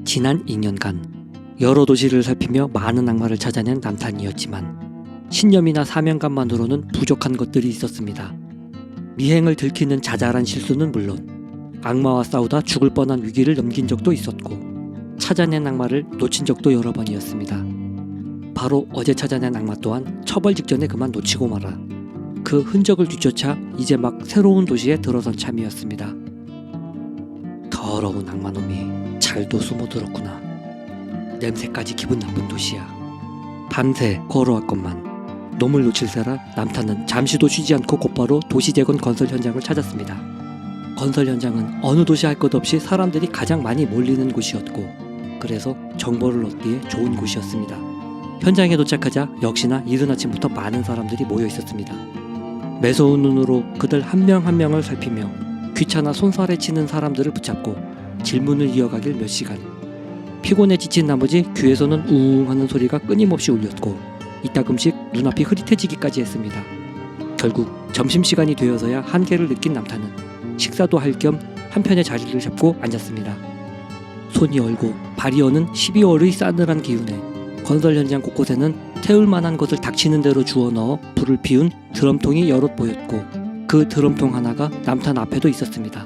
지난 2년간 여러 도시를 살피며 많은 악마를 찾아낸 남탄이었지만 신념이나 사명감만으로는 부족한 것들이 있었습니다. 미행을 들키는 자잘한 실수는 물론 악마와 싸우다 죽을 뻔한 위기를 넘긴 적도 있었고 찾아낸 악마를 놓친 적도 여러 번이었습니다. 바로 어제 찾아낸 악마 또한 처벌 직전에 그만 놓치고 말아 그 흔적을 뒤쫓아 이제 막 새로운 도시에 들어선 참이었습니다. 더러운 악마놈이 잘도 숨어들었구나. 냄새까지 기분 나쁜 도시야. 밤새 걸어왔건만 놈을 놓칠세라 남탄은 잠시도 쉬지 않고 곧바로 도시재건 건설 현장을 찾았습니다. 건설 현장은 어느 도시 할 것 없이 사람들이 가장 많이 몰리는 곳이었고 그래서 정보를 얻기에 좋은 곳이었습니다. 현장에 도착하자 역시나 이른 아침부터 많은 사람들이 모여 있었습니다. 매서운 눈으로 그들 한 명 한 명을 살피며 귀찮아 손살에 치는 사람들을 붙잡고 질문을 이어가길 몇 시간. 피곤에 지친 나머지 귀에서는 우웅 하는 소리가 끊임없이 울렸고 이따금씩 눈앞이 흐릿해지기까지 했습니다. 결국 점심시간이 되어서야 한계를 느낀 남탄은 식사도 할 겸 한편의 자리를 잡고 앉았습니다. 손이 얼고 발이 어는 12월의 싸늘한 기운에 건설 현장 곳곳에는 태울 만한 것을 닥치는 대로 주워 넣어 불을 피운 드럼통이 여럿 보였고 그 드럼통 하나가 남탄 앞에도 있었습니다.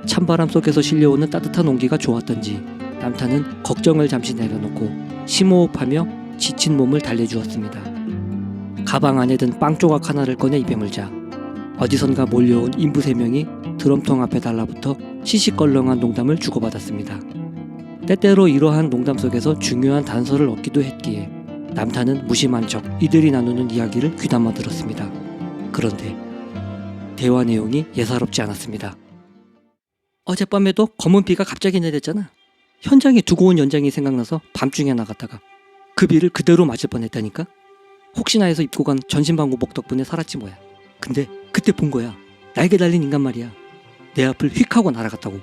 찬바람 속에서 실려오는 따뜻한 온기가 좋았던지 남탄은 걱정을 잠시 내려놓고 심호흡하며 지친 몸을 달래주었습니다. 가방 안에 든 빵 조각 하나를 꺼내 입에 물자 어디선가 몰려온 인부 3명이 드럼통 앞에 달라붙어 시시껄렁한 농담을 주고받았습니다. 때때로 이러한 농담 속에서 중요한 단서를 얻기도 했기에 남탄은 무심한 척 이들이 나누는 이야기를 귀담아 들었습니다. 그런데 대화 내용이 예사롭지 않았습니다. 어젯밤에도 검은 비가 갑자기 내렸잖아. 현장에 두고 온 연장이 생각나서 밤중에 나갔다가 그 비를 그대로 맞을 뻔했다니까. 혹시나 해서 입고 간 전신방호복 덕분에 살았지 뭐야. 근데 그때 본 거야. 날개 달린 인간 말이야. 내 앞을 휙 하고 날아갔다고.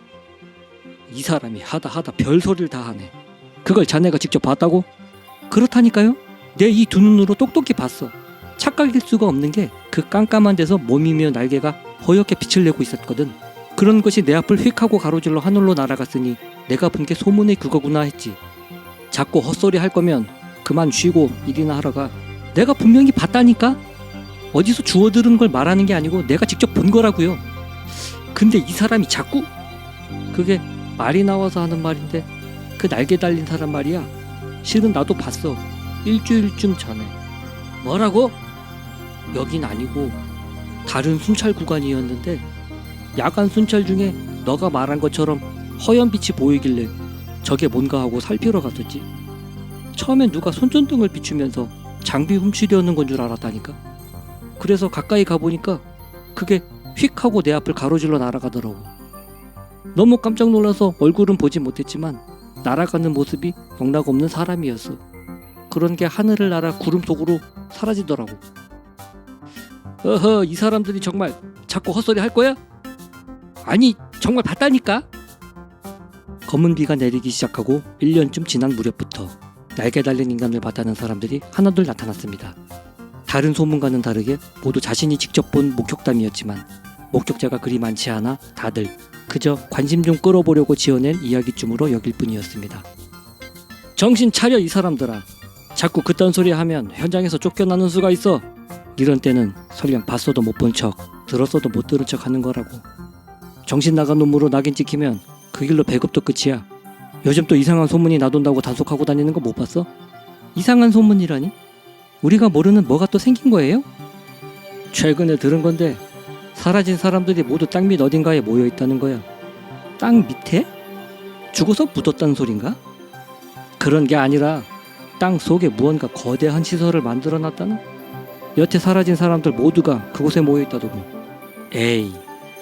이 사람이 하다 별소리를 다 하네. 그걸 자네가 직접 봤다고? 그렇다니까요. 내 이 두 눈으로 똑똑히 봤어. 착각일 수가 없는 게 그 깜깜한 데서 몸이며 날개가 허옇게 빛을 내고 있었거든. 그런 것이 내 앞을 휙 하고 가로질러 하늘로 날아갔으니 내가 본 게 소문의 그거구나 했지. 자꾸 헛소리 할 거면 그만 쉬고 일이나 하러 가. 내가 분명히 봤다니까? 어디서 주워 들은 걸 말하는 게 아니고 내가 직접 본 거라고요. 근데 이 사람이 자꾸 그게 말이 나와서 하는 말인데 그 날개 달린 사람 말이야. 실은 나도 봤어. 일주일쯤 전에. 뭐라고? 여긴 아니고 다른 순찰 구간이었는데 야간 순찰 중에 너가 말한 것처럼 허연 빛이 보이길래 저게 뭔가 하고 살피러 갔었지. 처음엔 누가 손전등을 비추면서 장비 훔치려는 건 줄 알았다니까. 그래서 가까이 가보니까 그게 휙 하고 내 앞을 가로질러 날아가더라고. 너무 깜짝 놀라서 얼굴은 보지 못했지만 날아가는 모습이 영락없는 사람이었어. 그런 게 하늘을 날아 구름 속으로 사라지더라고. 어허, 이 사람들이 정말 자꾸 헛소리 할 거야? 아니, 정말 봤다니까? 검은 비가 내리기 시작하고 1년쯤 지난 무렵부터 날개 달린 인간을 봤다는 사람들이 하나둘 나타났습니다. 다른 소문과는 다르게 모두 자신이 직접 본 목격담이었지만 목격자가 그리 많지 않아 다들 그저 관심 좀 끌어보려고 지어낸 이야기쯤으로 여길 뿐이었습니다. 정신 차려 이 사람들아. 자꾸 그딴 소리 하면 현장에서 쫓겨나는 수가 있어. 이런 때는 설령 봤어도 못 본 척, 들었어도 못 들은 척 하는 거라고. 정신 나간 놈으로 낙인 찍히면 그 길로 배급도 끝이야. 요즘 또 이상한 소문이 나돈다고 단속하고 다니는 거 못 봤어? 이상한 소문이라니? 우리가 모르는 뭐가 또 생긴 거예요? 최근에 들은 건데 사라진 사람들이 모두 땅 밑 어딘가에 모여 있다는 거야. 땅 밑에? 죽어서 묻었다는 소린가? 그런 게 아니라 땅 속에 무언가 거대한 시설을 만들어 놨다나? 여태 사라진 사람들 모두가 그곳에 모여 있다더군. 에이,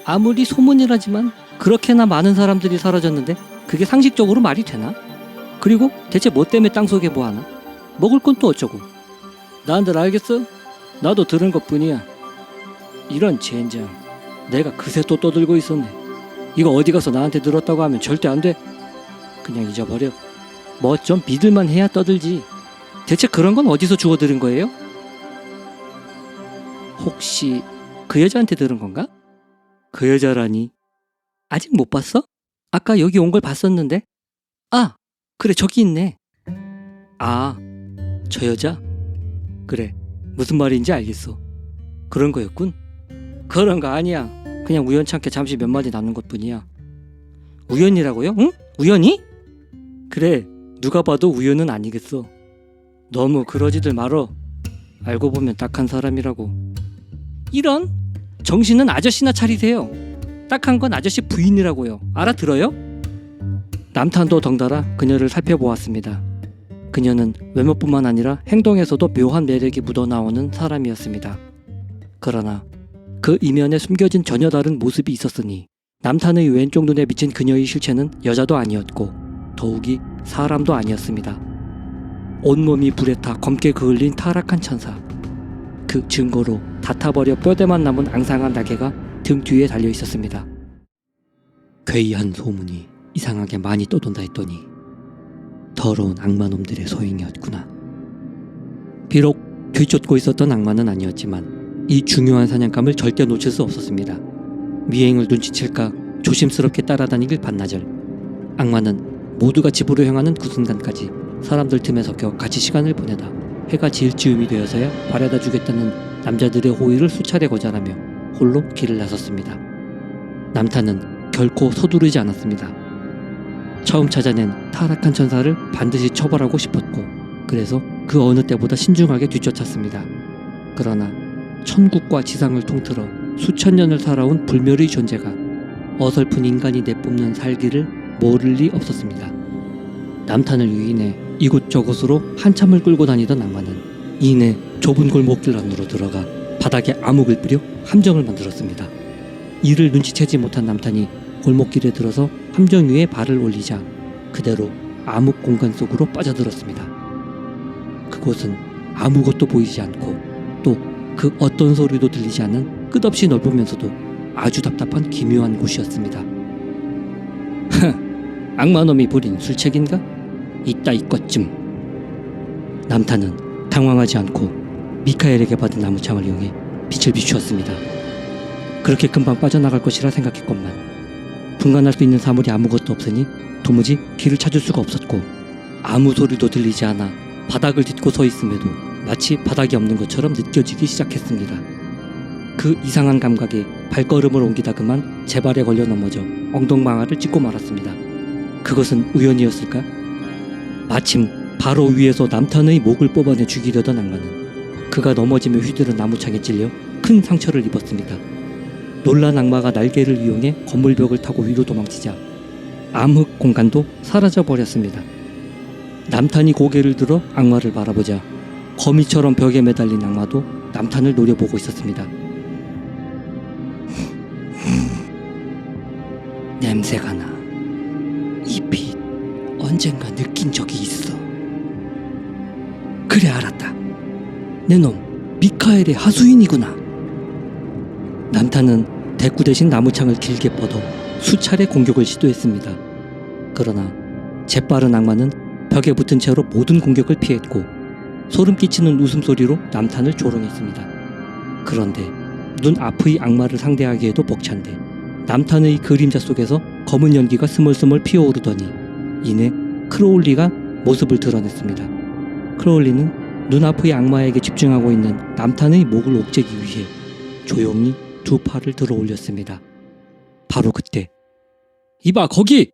아무리 소문이라지만 그렇게나 많은 사람들이 사라졌는데 그게 상식적으로 말이 되나? 그리고 대체 뭐 때문에 땅 속에 뭐 하나? 먹을 건 또 어쩌고? 나한들 알겠어? 나도 들은 것뿐이야. 이런 젠장, 내가 그새 또 떠들고 있었네. 이거 어디 가서 나한테 들었다고 하면 절대 안 돼. 그냥 잊어버려. 뭐 좀 믿을만 해야 떠들지. 대체 그런 건 어디서 주워 들은 거예요? 혹시 그 여자한테 들은 건가? 그 여자라니? 아직 못 봤어? 아까 여기 온 걸 봤었는데. 아, 그래 저기 있네. 아, 저 여자? 그래, 무슨 말인지 알겠어. 그런 거였군. 그런 거 아니야. 그냥 우연찮게 잠시 몇 마디 나눈 것뿐이야. 우연이라고요? 응? 우연이? 그래, 누가 봐도 우연은 아니겠어. 너무 그러지들 말어. 알고 보면 딱한 사람이라고. 이런? 정신은 아저씨나 차리세요. 딱한 건 아저씨 부인이라고요. 알아들어요? 남탄도 덩달아 그녀를 살펴보았습니다. 그녀는 외모뿐만 아니라 행동에서도 묘한 매력이 묻어나오는 사람이었습니다. 그러나 그 이면에 숨겨진 전혀 다른 모습이 있었으니 남탄의 왼쪽 눈에 비친 그녀의 실체는 여자도 아니었고 더욱이 사람도 아니었습니다. 온몸이 불에 타 검게 그을린 타락한 천사. 그 증거로 닫아버려 뼈대만 남은 앙상한 날개가 등 뒤에 달려 있었습니다. 괴이한 소문이 이상하게 많이 떠돈다 했더니 더러운 악마놈들의 소행이었구나. 비록 뒤쫓고 있었던 악마는 아니었지만 이 중요한 사냥감을 절대 놓칠 수 없었습니다. 미행을 눈치챌까 조심스럽게 따라다니길 반나절. 악마는 모두가 집으로 향하는 그 순간까지 사람들 틈에 섞여 같이 시간을 보내다 해가 질 즈음이 되어서야 바래다 주겠다는 남자들의 호의를 수차례 거절하며 홀로 길을 나섰습니다. 남탄은 결코 서두르지 않았습니다. 처음 찾아낸 타락한 천사를 반드시 처벌하고 싶었고 그래서 그 어느 때보다 신중하게 뒤쫓았습니다. 그러나 천국과 지상을 통틀어 수천 년을 살아온 불멸의 존재가 어설픈 인간이 내뿜는 살기를 모를 리 없었습니다. 남탄을 유인해 이곳저곳으로 한참을 끌고 다니던 악마는 이내 좁은 골목길 안으로 들어가 바닥에 암흑을 뿌려 함정을 만들었습니다. 이를 눈치채지 못한 남탄이 골목길에 들어서 함정 위에 발을 올리자 그대로 암흑 공간 속으로 빠져들었습니다. 그곳은 아무것도 보이지 않고 또 그 어떤 소리도 들리지 않는 끝없이 넓으면서도 아주 답답한 기묘한 곳이었습니다. 악마놈이 부린 술책인가? 이따 이것쯤. 남탄은 당황하지 않고 미카엘에게 받은 나무창을 이용해 빛을 비추었습니다. 그렇게 금방 빠져나갈 것이라 생각했건만 분간할 수 있는 사물이 아무것도 없으니 도무지 길을 찾을 수가 없었고 아무 소리도 들리지 않아 바닥을 딛고 서 있음에도 마치 바닥이 없는 것처럼 느껴지기 시작했습니다. 그 이상한 감각에 발걸음을 옮기다 그만 제 발에 걸려 넘어져 엉덩방아를 찢고 말았습니다. 그것은 우연이었을까? 마침 바로 위에서 남탄의 목을 뽑아내 죽이려던 악마는 그가 넘어지며 휘두른 나무창에 찔려 큰 상처를 입었습니다. 놀란 악마가 날개를 이용해 건물벽을 타고 위로 도망치자 암흑 공간도 사라져 버렸습니다. 남탄이 고개를 들어 악마를 바라보자 거미처럼 벽에 매달린 악마도 남탄을 노려보고 있었습니다. 냄새가 나. 이 빛 언젠가 느낀 적이 있어. 그래 알았다. 내 놈 미카엘의 하수인이구나. 남탄은 대꾸 대신 나무창을 길게 뻗어 수차례 공격을 시도했습니다. 그러나 재빠른 악마는 벽에 붙은 채로 모든 공격을 피했고 소름 끼치는 웃음소리로 남탄을 조롱했습니다. 그런데 눈앞의 악마를 상대하기에도 벅찬데 남탄의 그림자 속에서 검은 연기가 스멀스멀 피어오르더니 이내 크로울리가 모습을 드러냈습니다. 크로울리는 눈앞의 악마에게 집중하고 있는 남탄의 목을 옥죄기 위해 조용히 두 팔을 들어 올렸습니다. 바로 그때 이봐 거기!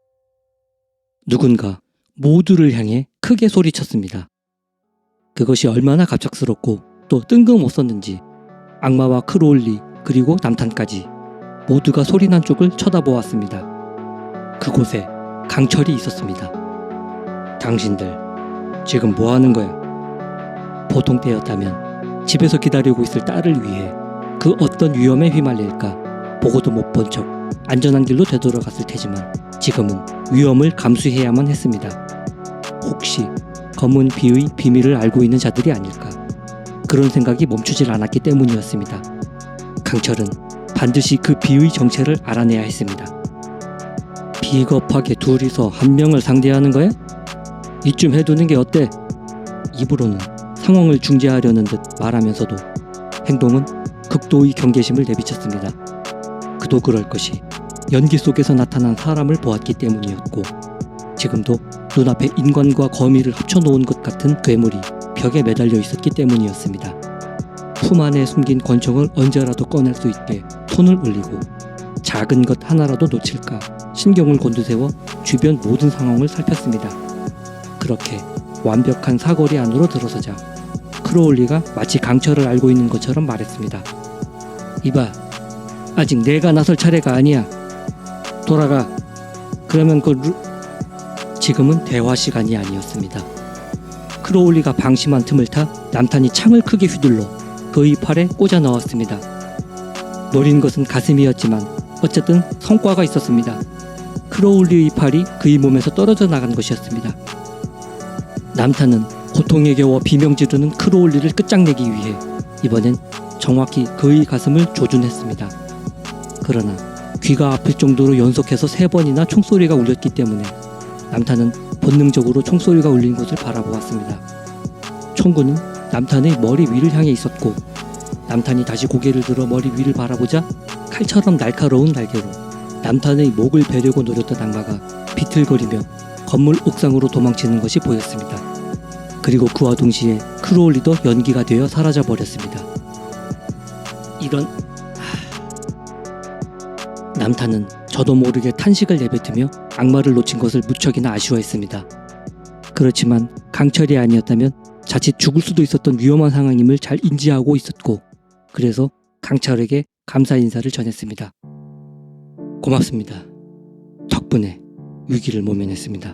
누군가 모두를 향해 크게 소리쳤습니다. 그것이 얼마나 갑작스럽고 또 뜬금없었는지 악마와 크로울리 그리고 남탄까지 모두가 소리난 쪽을 쳐다보았습니다. 그곳에 강철이 있었습니다. 당신들 지금 뭐하는 거야? 보통 때였다면 집에서 기다리고 있을 딸을 위해 그 어떤 위험에 휘말릴까 보고도 못 본 척 안전한 길로 되돌아갔을 테지만 지금은 위험을 감수해야만 했습니다. 혹시 검은 비의 비밀을 알고 있는 자들이 아닐까 그런 생각이 멈추질 않았기 때문이었습니다. 강철은 반드시 그 비의 정체를 알아내야 했습니다. 비겁하게 둘이서 한 명을 상대하는 거야? 이쯤 해두는 게 어때? 입으로는 상황을 중재하려는 듯 말하면서도 행동은 극도의 경계심을 내비쳤습니다. 그도 그럴 것이 연기 속에서 나타난 사람을 보았기 때문이었고 지금도 눈앞에 인간과 거미를 합쳐놓은 것 같은 괴물이 벽에 매달려 있었기 때문이었습니다. 품 안에 숨긴 권총을 언제라도 꺼낼 수 있게 손을 올리고 작은 것 하나라도 놓칠까 신경을 곤두세워 주변 모든 상황을 살폈습니다. 그렇게 완벽한 사거리 안으로 들어서자 크로울리가 마치 강철을 알고 있는 것처럼 말했습니다. 이봐, 아직 내가 나설 차례가 아니야. 돌아가. 그러면 지금은 대화 시간이 아니었습니다. 크로울리가 방심한 틈을 타 남탄이 창을 크게 휘둘러 그의 팔에 꽂아 넣었습니다. 노린 것은 가슴이었지만 어쨌든 성과가 있었습니다. 크로울리의 팔이 그의 몸에서 떨어져 나간 것이었습니다. 남탄은 고통에 겨워 비명 지르는 크로울리를 끝장내기 위해 이번엔 정확히 그의 가슴을 조준했습니다. 그러나 귀가 아플 정도로 연속해서 3번이나 총소리가 울렸기 때문에 남탄은 본능적으로 총소리가 울린 곳을 바라보았습니다. 총구는 남탄의 머리 위를 향해 있었고 남탄이 다시 고개를 들어 머리 위를 바라보자 칼처럼 날카로운 날개로 남탄의 목을 베려고 노렸던 악마가 비틀거리며 건물 옥상으로 도망치는 것이 보였습니다. 그리고 그와 동시에 크로울리도 연기가 되어 사라져버렸습니다. 이런... 남탄은 저도 모르게 탄식을 내뱉으며 악마를 놓친 것을 무척이나 아쉬워했습니다. 그렇지만 강철이 아니었다면 자칫 죽을 수도 있었던 위험한 상황임을 잘 인지하고 있었고 그래서 강철에게 감사 인사를 전했습니다. 고맙습니다. 덕분에 위기를 모면했습니다.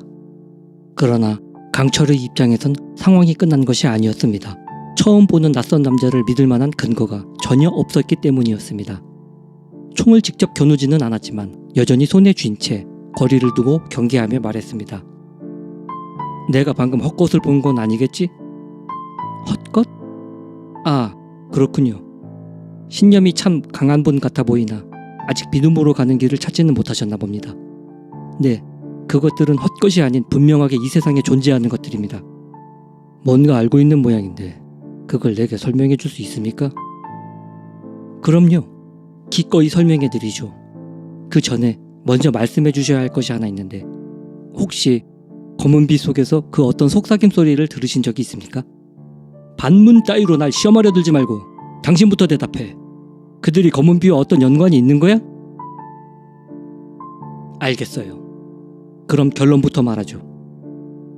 그러나 강철의 입장에선 상황이 끝난 것이 아니었습니다. 처음 보는 낯선 남자를 믿을 만한 근거가 전혀 없었기 때문이었습니다. 총을 직접 겨누지는 않았지만 여전히 손에 쥔 채 거리를 두고 경계하며 말했습니다. 내가 방금 헛것을 본 건 아니겠지? 헛것? 아, 그렇군요. 신념이 참 강한 분 같아 보이나 아직 믿음으로 가는 길을 찾지는 못하셨나 봅니다. 네, 그것들은 헛것이 아닌 분명하게 이 세상에 존재하는 것들입니다. 뭔가 알고 있는 모양인데 그걸 내게 설명해 줄 수 있습니까? 그럼요. 기꺼이 설명해 드리죠. 그 전에 먼저 말씀해 주셔야 할 것이 하나 있는데 혹시 검은 빛 속에서 그 어떤 속삭임 소리를 들으신 적이 있습니까? 반문 따위로 날 시험하려 들지 말고 당신부터 대답해. 그들이 검은 비와 어떤 연관이 있는 거야? 알겠어요. 그럼 결론부터 말하죠.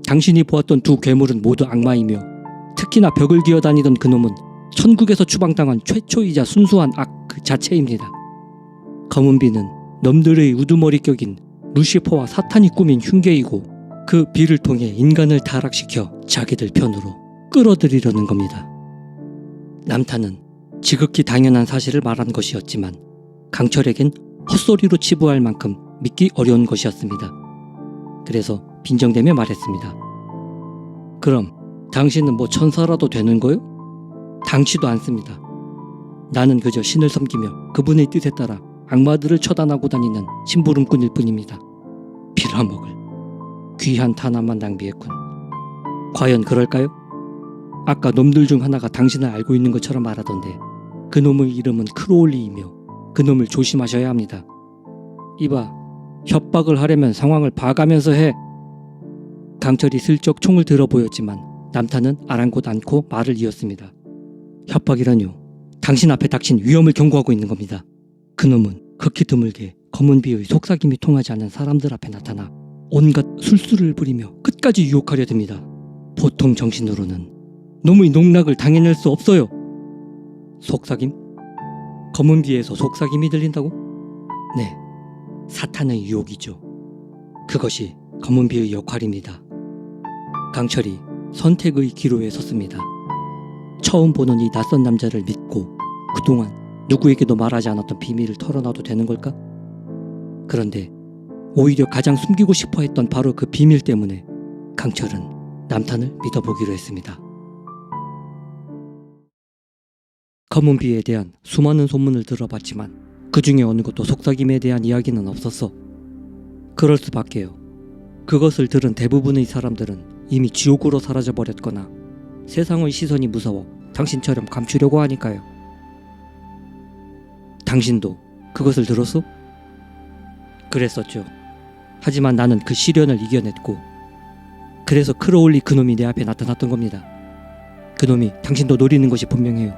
당신이 보았던 두 괴물은 모두 악마이며 특히나 벽을 기어다니던 그놈은 천국에서 추방당한 최초이자 순수한 악 그 자체입니다. 검은 비는 놈들의 우두머리 격인 루시퍼와 사탄이 꾸민 흉계이고 그 비를 통해 인간을 타락시켜 자기들 편으로 끌어들이려는 겁니다. 남탄은 지극히 당연한 사실을 말한 것이었지만 강철에겐 헛소리로 치부할 만큼 믿기 어려운 것이었습니다. 그래서 빈정대며 말했습니다. 그럼 당신은 뭐 천사라도 되는 거요? 당치도 않습니다. 나는 그저 신을 섬기며 그분의 뜻에 따라 악마들을 처단하고 다니는 심부름꾼일 뿐입니다. 빌어먹을 귀한 탄환만 낭비했군. 과연 그럴까요? 아까 놈들 중 하나가 당신을 알고 있는 것처럼 말하던데 그놈의 이름은 크로울리이며 그놈을 조심하셔야 합니다. 이봐, 협박을 하려면 상황을 봐가면서 해. 강철이 슬쩍 총을 들어 보였지만 남탄은 아랑곳 않고 말을 이었습니다. 협박이라뇨. 당신 앞에 닥친 위험을 경고하고 있는 겁니다. 그놈은 극히 드물게 검은 비의 속삭임이 통하지 않는 사람들 앞에 나타나 온갖 술수를 부리며 끝까지 유혹하려 듭니다. 보통 정신으로는 놈의 농락을 당해낼 수 없어요. 속삭임? 검은 비에서 속삭임이 들린다고? 네, 사탄의 유혹이죠. 그것이 검은 비의 역할입니다. 강철이 선택의 기로에 섰습니다. 처음 보는 이 낯선 남자를 믿고 그동안 누구에게도 말하지 않았던 비밀을 털어놔도 되는 걸까? 그런데 오히려 가장 숨기고 싶어 했던 바로 그 비밀 때문에 강철은 남탄을 믿어보기로 했습니다. 검은 비에 대한 수많은 소문을 들어봤지만 그 중에 어느 것도 속삭임에 대한 이야기는 없었어. 그럴 수밖에요. 그것을 들은 대부분의 사람들은 이미 지옥으로 사라져버렸거나 세상의 시선이 무서워 당신처럼 감추려고 하니까요. 당신도 그것을 들었어? 그랬었죠. 하지만 나는 그 시련을 이겨냈고 그래서 크로울리 그놈이 내 앞에 나타났던 겁니다. 그놈이 당신도 노리는 것이 분명해요.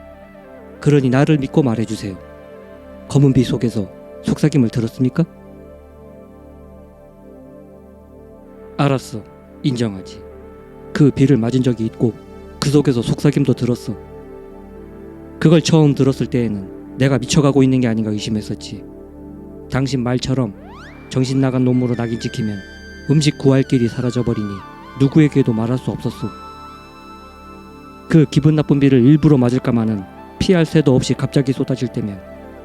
그러니 나를 믿고 말해주세요. 검은 비 속에서 속삭임을 들었습니까? 알았어. 인정하지. 그 비를 맞은 적이 있고 그 속에서 속삭임도 들었어. 그걸 처음 들었을 때에는 내가 미쳐가고 있는 게 아닌가 의심했었지. 당신 말처럼 정신 나간 놈으로 낙인 찍히면 음식 구할 길이 사라져버리니 누구에게도 말할 수 없었어. 그 기분 나쁜 비를 일부러 맞을까마는 피할 새도 없이 갑자기 쏟아질 때면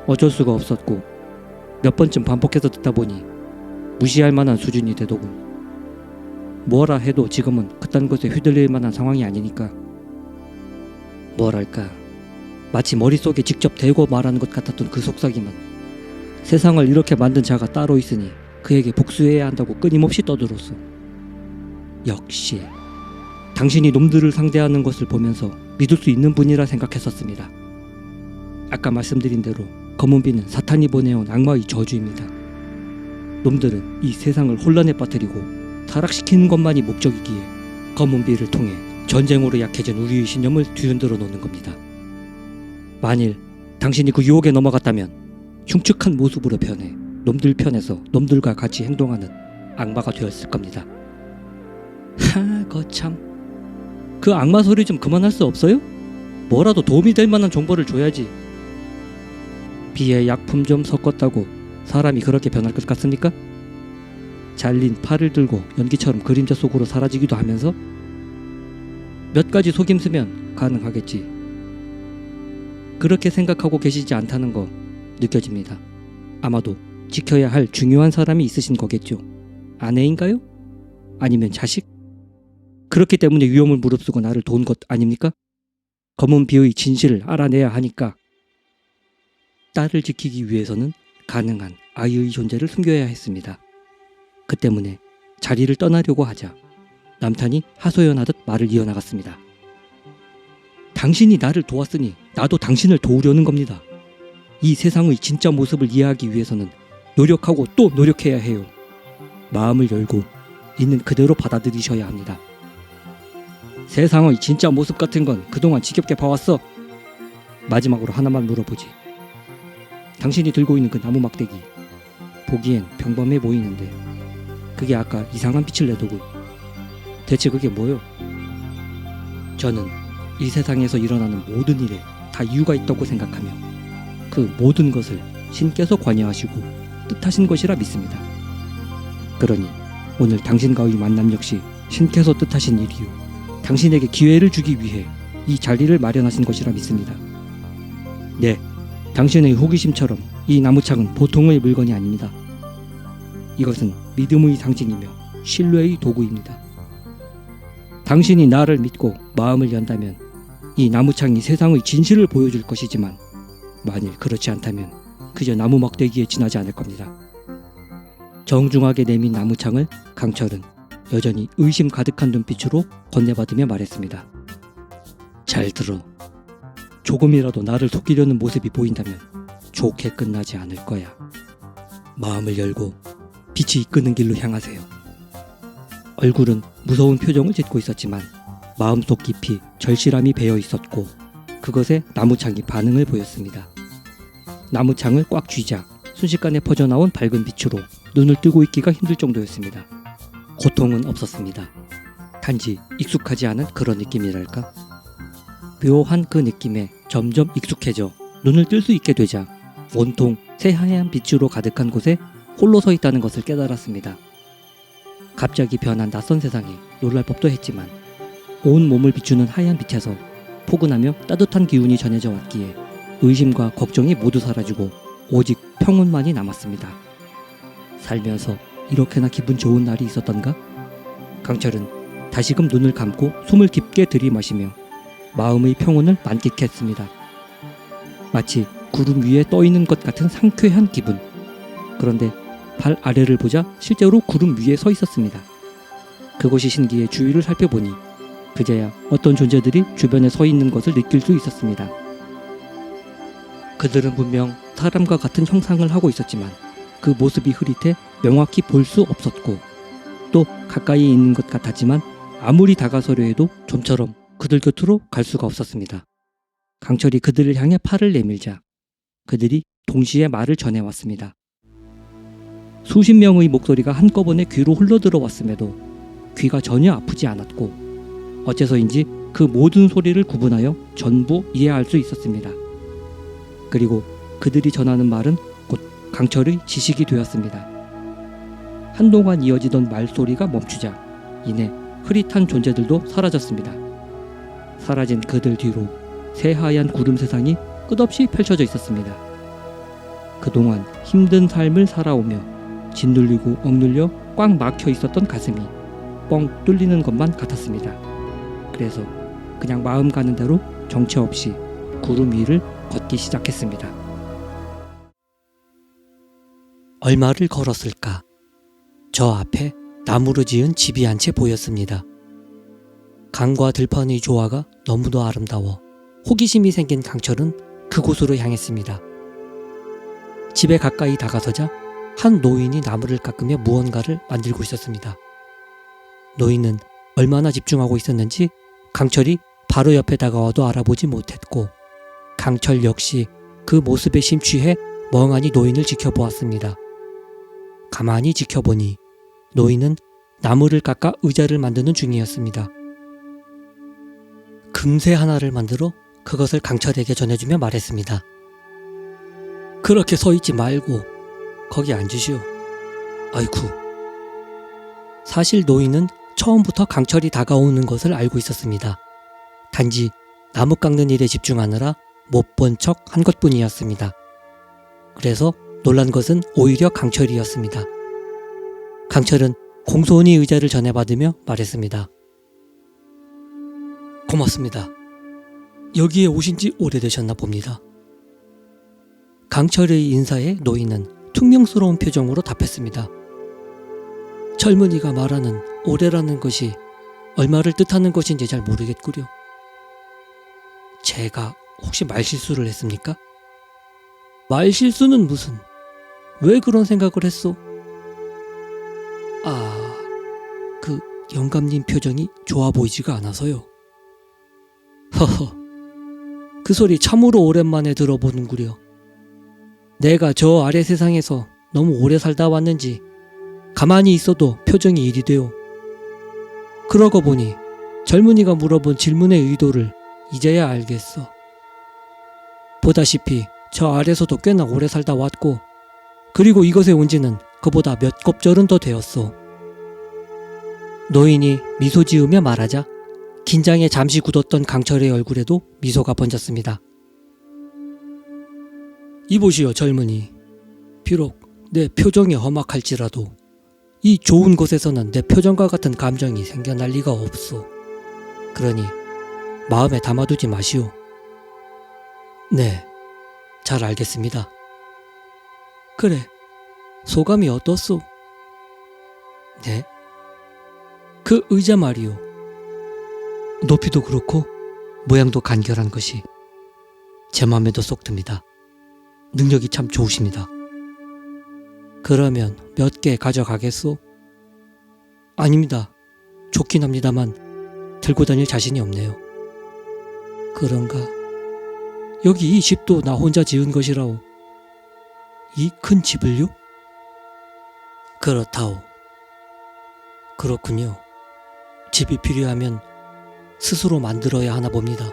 어쩔 수가 없었고 몇 번쯤 반복해서 듣다 보니 무시할 만한 수준이 되더군. 뭐라 해도 지금은 그딴 것에 휘둘릴 만한 상황이 아니니까. 뭐랄까, 마치 머릿속에 직접 대고 말하는 것 같았던 그 속삭임은 세상을 이렇게 만든 자가 따로 있으니 그에게 복수해야 한다고 끊임없이 떠들었어. 역시 당신이 놈들을 상대하는 것을 보면서 믿을 수 있는 분이라 생각했었습니다. 아까 말씀드린 대로 검은비는 사탄이 보내온 악마의 저주입니다. 놈들은 이 세상을 혼란에 빠뜨리고 타락시키는 것만이 목적이기에 검은비를 통해 전쟁으로 약해진 우리의 신념을 뒤흔들어 놓는 겁니다. 만일 당신이 그 유혹에 넘어갔다면 흉측한 모습으로 변해 놈들 편에서 놈들과 같이 행동하는 악마가 되었을 겁니다. 거참. 그 악마 소리 좀 그만할 수 없어요? 뭐라도 도움이 될 만한 정보를 줘야지. 비에 약품 좀 섞었다고 사람이 그렇게 변할 것 같습니까? 잘린 팔을 들고 연기처럼 그림자 속으로 사라지기도 하면서 몇 가지 속임수면 가능하겠지. 그렇게 생각하고 계시지 않다는 거 느껴집니다. 아마도 지켜야 할 중요한 사람이 있으신 거겠죠. 아내인가요? 아니면 자식? 그렇기 때문에 위험을 무릅쓰고 나를 도운 것 아닙니까? 검은 비의 진실을 알아내야 하니까. 딸을 지키기 위해서는 가능한 아이의 존재를 숨겨야 했습니다. 그 때문에 자리를 떠나려고 하자 남탄이 하소연하듯 말을 이어나갔습니다. 당신이 나를 도왔으니 나도 당신을 도우려는 겁니다. 이 세상의 진짜 모습을 이해하기 위해서는 노력하고 또 노력해야 해요. 마음을 열고 있는 그대로 받아들이셔야 합니다. 세상의 진짜 모습 같은 건 그동안 지겹게 봐왔어. 마지막으로 하나만 물어보지. 당신이 들고 있는 그 나무 막대기, 보기엔 평범해 보이는데 그게 아까 이상한 빛을 내더군. 대체 그게 뭐요? 저는 이 세상에서 일어나는 모든 일에 다 이유가 있다고 생각하며 그 모든 것을 신께서 관여하시고 뜻하신 것이라 믿습니다. 그러니 오늘 당신과의 만남 역시 신께서 뜻하신 일이요, 당신에게 기회를 주기 위해 이 자리를 마련하신 것이라 믿습니다. 네, 당신의 호기심처럼 이 나무창은 보통의 물건이 아닙니다. 이것은 믿음의 상징이며 신뢰의 도구입니다. 당신이 나를 믿고 마음을 연다면 이 나무창이 세상의 진실을 보여줄 것이지만 만일 그렇지 않다면 그저 나무 막대기에 지나지 않을 겁니다. 정중하게 내민 나무창을 강철은 여전히 의심 가득한 눈빛으로 건네받으며 말했습니다. 잘 들어. 조금이라도 나를 속이려는 모습이 보인다면 좋게 끝나지 않을 거야. 마음을 열고 빛이 이끄는 길로 향하세요. 얼굴은 무서운 표정을 짓고 있었지만 마음속 깊이 절실함이 배어 있었고 그것에 나무창이 반응을 보였습니다. 나무창을 꽉 쥐자 순식간에 퍼져나온 밝은 빛으로 눈을 뜨고 있기가 힘들 정도였습니다. 고통은 없었습니다. 단지 익숙하지 않은 그런 느낌이랄까? 묘한 그 느낌에 점점 익숙해져 눈을 뜰 수 있게 되자 온통 새하얀 빛으로 가득한 곳에 홀로 서 있다는 것을 깨달았습니다. 갑자기 변한 낯선 세상에 놀랄 법도 했지만 온 몸을 비추는 하얀 빛에서 포근하며 따뜻한 기운이 전해져 왔기에 의심과 걱정이 모두 사라지고 오직 평온만이 남았습니다. 살면서 이렇게나 기분 좋은 날이 있었던가? 강철은 다시금 눈을 감고 숨을 깊게 들이마시며 마음의 평온을 만끽했습니다. 마치 구름 위에 떠있는 것 같은 상쾌한 기분. 그런데 발 아래를 보자 실제로 구름 위에 서 있었습니다. 그곳이 신기해 주위를 살펴보니 그제야 어떤 존재들이 주변에 서 있는 것을 느낄 수 있었습니다. 그들은 분명 사람과 같은 형상을 하고 있었지만 그 모습이 흐릿해 명확히 볼 수 없었고 또 가까이 있는 것 같았지만 아무리 다가서려 해도 좀처럼 그들 곁으로 갈 수가 없었습니다. 강철이 그들을 향해 팔을 내밀자 그들이 동시에 말을 전해왔습니다. 수십 명의 목소리가 한꺼번에 귀로 흘러들어왔음에도 귀가 전혀 아프지 않았고 어째서인지 그 모든 소리를 구분하여 전부 이해할 수 있었습니다. 그리고 그들이 전하는 말은 곧 강철의 지식이 되었습니다. 한동안 이어지던 말소리가 멈추자 이내 흐릿한 존재들도 사라졌습니다. 사라진 그들 뒤로 새하얀 구름 세상이 끝없이 펼쳐져 있었습니다. 그동안 힘든 삶을 살아오며 짓눌리고 억눌려 꽉 막혀 있었던 가슴이 뻥 뚫리는 것만 같았습니다. 그래서 그냥 마음 가는 대로 정체 없이 구름 위를 걷기 시작했습니다. 얼마를 걸었을까? 저 앞에 나무로 지은 집이 한 채 보였습니다. 강과 들판의 조화가 너무도 아름다워 호기심이 생긴 강철은 그곳으로 향했습니다. 집에 가까이 다가서자 한 노인이 나무를 깎으며 무언가를 만들고 있었습니다. 노인은 얼마나 집중하고 있었는지 강철이 바로 옆에 다가와도 알아보지 못했고 강철 역시 그 모습에 심취해 멍하니 노인을 지켜보았습니다. 가만히 지켜보니 노인은 나무를 깎아 의자를 만드는 중이었습니다. 금세 하나를 만들어 그것을 강철에게 전해주며 말했습니다. 그렇게 서 있지 말고 거기 앉으시오. 아이쿠. 사실 노인은 처음부터 강철이 다가오는 것을 알고 있었습니다. 단지 나무 깎는 일에 집중하느라 못 본 척 한 것뿐이었습니다. 그래서 놀란 것은 오히려 강철이었습니다. 강철은 공손히 의자를 전해받으며 말했습니다. 고맙습니다. 여기에 오신 지 오래되셨나 봅니다. 강철의 인사에 노인은 퉁명스러운 표정으로 답했습니다. 젊은이가 말하는 오래라는 것이 얼마를 뜻하는 것인지 잘 모르겠구려. 제가 혹시 말실수를 했습니까? 말실수는 무슨? 왜 그런 생각을 했소? 그 영감님 표정이 좋아 보이지가 않아서요. 허허, 그 소리 참으로 오랜만에 들어보는구려. 내가 저 아래 세상에서 너무 오래 살다 왔는지 가만히 있어도 표정이 이리 돼요. 그러고 보니 젊은이가 물어본 질문의 의도를 이제야 알겠어. 보다시피 저 아래서도 꽤나 오래 살다 왔고 그리고 이곳에 온 지는 그보다 몇 곱절은 더 되었소. 노인이 미소 지으며 말하자 긴장에 잠시 굳었던 강철의 얼굴에도 미소가 번졌습니다. 이보시오 젊은이. 비록 내 표정이 험악할지라도 이 좋은 곳에서는 내 표정과 같은 감정이 생겨날 리가 없소. 그러니 마음에 담아두지 마시오. 네, 잘 알겠습니다. 그래, 소감이 어떻소? 네? 그 의자 말이오. 높이도 그렇고 모양도 간결한 것이 제 맘에도 쏙 듭니다. 능력이 참 좋으십니다. 그러면 몇 개 가져가겠소? 아닙니다. 좋긴 합니다만 들고 다닐 자신이 없네요. 그런가? 여기 이 집도 나 혼자 지은 것이라오. 이 큰 집을요? 그렇다오. 그렇군요. 집이 필요하면 스스로 만들어야 하나 봅니다.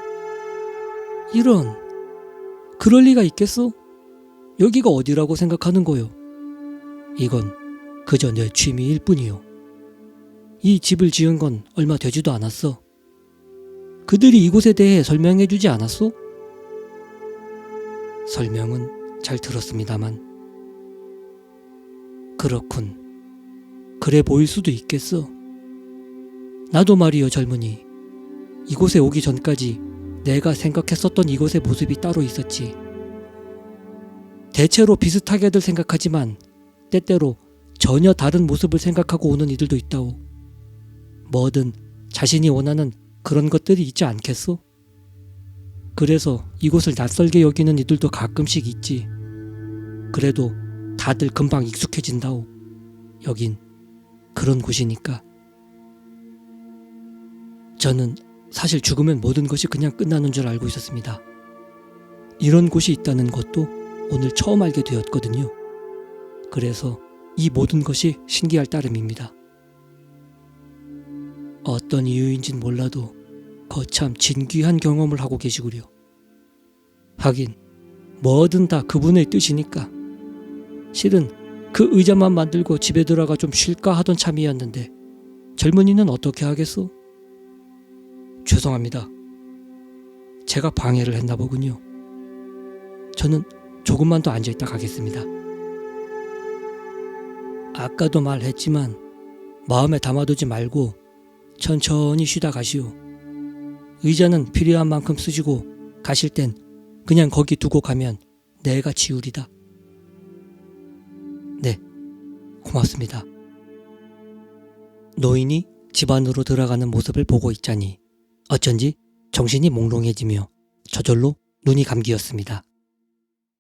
이런, 그럴 리가 있겠소? 여기가 어디라고 생각하는 거요? 이건 그저 내 취미일 뿐이요. 이 집을 지은 건 얼마 되지도 않았어. 그들이 이곳에 대해 설명해 주지 않았소? 설명은 잘 들었습니다만. 그렇군. 그래 보일 수도 있겠어. 나도 말이요 젊은이. 이곳에 오기 전까지 내가 생각했었던 이곳의 모습이 따로 있었지. 대체로 비슷하게들 생각하지만 때때로 전혀 다른 모습을 생각하고 오는 이들도 있다오. 뭐든 자신이 원하는 그런 것들이 있지 않겠소? 그래서 이곳을 낯설게 여기는 이들도 가끔씩 있지. 그래도 다들 금방 익숙해진다오. 여긴 그런 곳이니까. 저는 사실 죽으면 모든 것이 그냥 끝나는 줄 알고 있었습니다. 이런 곳이 있다는 것도 오늘 처음 알게 되었거든요. 그래서 이 모든 것이 신기할 따름입니다. 어떤 이유인진 몰라도 거참 진귀한 경험을 하고 계시구려. 하긴 뭐든 다 그분의 뜻이니까. 실은 그 의자만 만들고 집에 들어가 좀 쉴까 하던 참이었는데 젊은이는 어떻게 하겠소? 죄송합니다. 제가 방해를 했나 보군요. 저는 조금만 더 앉아있다 가겠습니다. 아까도 말했지만 마음에 담아두지 말고 천천히 쉬다 가시오. 의자는 필요한 만큼 쓰시고 가실 땐 그냥 거기 두고 가면 내가 치우리다. 네, 고맙습니다. 노인이 집 안으로 들어가는 모습을 보고 있자니 어쩐지 정신이 몽롱해지며 저절로 눈이 감기었습니다.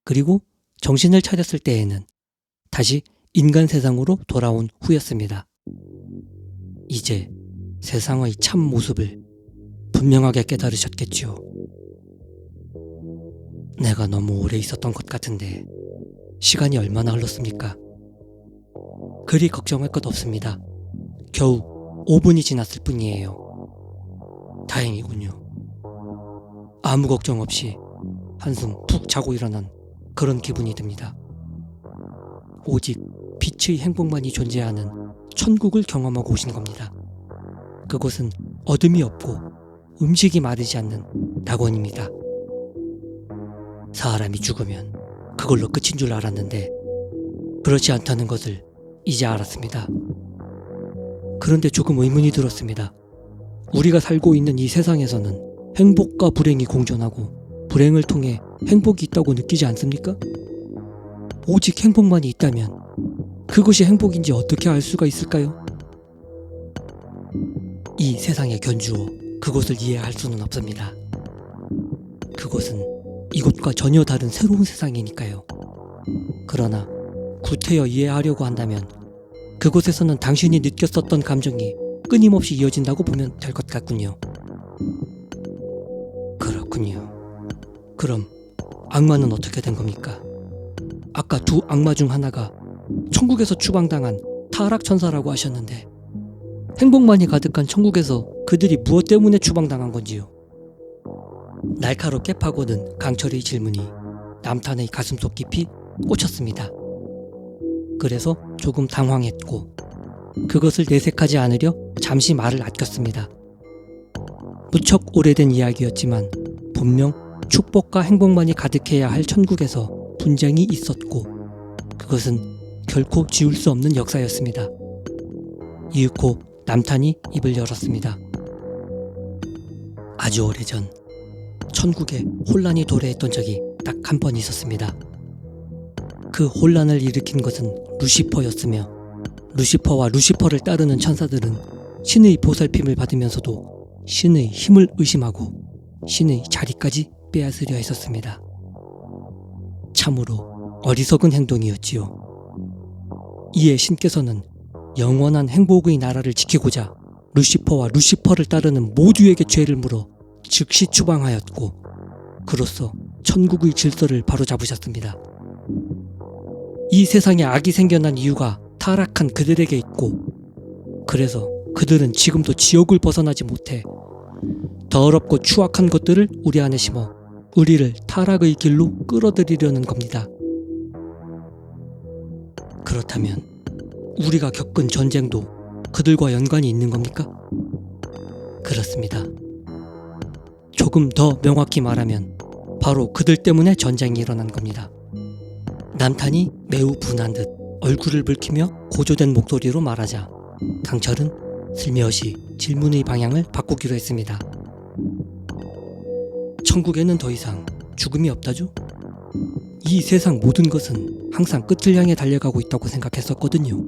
그리고 정신을 차렸을 때에는 다시 인간 세상으로 돌아온 후였습니다. 이제 세상의 참 모습을 분명하게 깨달으셨겠지요. 내가 너무 오래 있었던 것 같은데 시간이 얼마나 흘렀습니까? 그리 걱정할 것 없습니다. 겨우 5분이 지났을 뿐이에요. 다행이군요. 아무 걱정 없이 한숨 푹 자고 일어난 그런 기분이 듭니다. 오직 빛의 행복만이 존재하는 천국을 경험하고 오신 겁니다. 그곳은 어둠이 없고 음식이 마르지 않는 낙원입니다. 사람이 죽으면 그걸로 끝인 줄 알았는데 그렇지 않다는 것을 이제 알았습니다. 그런데 조금 의문이 들었습니다. 우리가 살고 있는 이 세상에서는 행복과 불행이 공존하고 불행을 통해 행복이 있다고 느끼지 않습니까? 오직 행복만이 있다면 그것이 행복인지 어떻게 알 수가 있을까요? 이 세상에 견주어 그것을 이해할 수는 없습니다. 그것은 이곳과 전혀 다른 새로운 세상이니까요. 그러나 구태여 이해하려고 한다면 그곳에서는 당신이 느꼈었던 감정이 끊임없이 이어진다고 보면 될 것 같군요. 그렇군요. 그럼 악마는 어떻게 된 겁니까? 아까 두 악마 중 하나가 천국에서 추방당한 타락천사라고 하셨는데 행복만이 가득한 천국에서 그들이 무엇 때문에 추방당한 건지요? 날카롭게 파고든 강철의 질문이 남탄의 가슴속 깊이 꽂혔습니다. 그래서 조금 당황했고 그것을 내색하지 않으려 잠시 말을 아꼈습니다. 무척 오래된 이야기였지만 분명 축복과 행복만이 가득해야 할 천국에서 분쟁이 있었고 그것은 결코 지울 수 없는 역사였습니다. 이윽고 남탄이 입을 열었습니다. 아주 오래전 천국에 혼란이 도래했던 적이 딱 한 번 있었습니다. 그 혼란을 일으킨 것은 루시퍼였으며 루시퍼와 루시퍼를 따르는 천사들은 신의 보살핌을 받으면서도 신의 힘을 의심하고 신의 자리까지 빼앗으려 했었습니다. 참으로 어리석은 행동이었지요. 이에 신께서는 영원한 행복의 나라를 지키고자 루시퍼와 루시퍼를 따르는 모두에게 죄를 물어 즉시 추방하였고 그로써 천국의 질서를 바로잡으셨습니다. 이 세상에 악이 생겨난 이유가 타락한 그들에게 있고 그래서 그들은 지금도 지옥을 벗어나지 못해 더럽고 추악한 것들을 우리 안에 심어 우리를 타락의 길로 끌어들이려는 겁니다. 그렇다면 우리가 겪은 전쟁도 그들과 연관이 있는 겁니까? 그렇습니다. 조금 더 명확히 말하면 바로 그들 때문에 전쟁이 일어난 겁니다. 남탄이 매우 분한 듯 얼굴을 붉히며 고조된 목소리로 말하자 강철은 슬며시 질문의 방향을 바꾸기로 했습니다. 천국에는 더 이상 죽음이 없다죠? 이 세상 모든 것은 항상 끝을 향해 달려가고 있다고 생각했었거든요.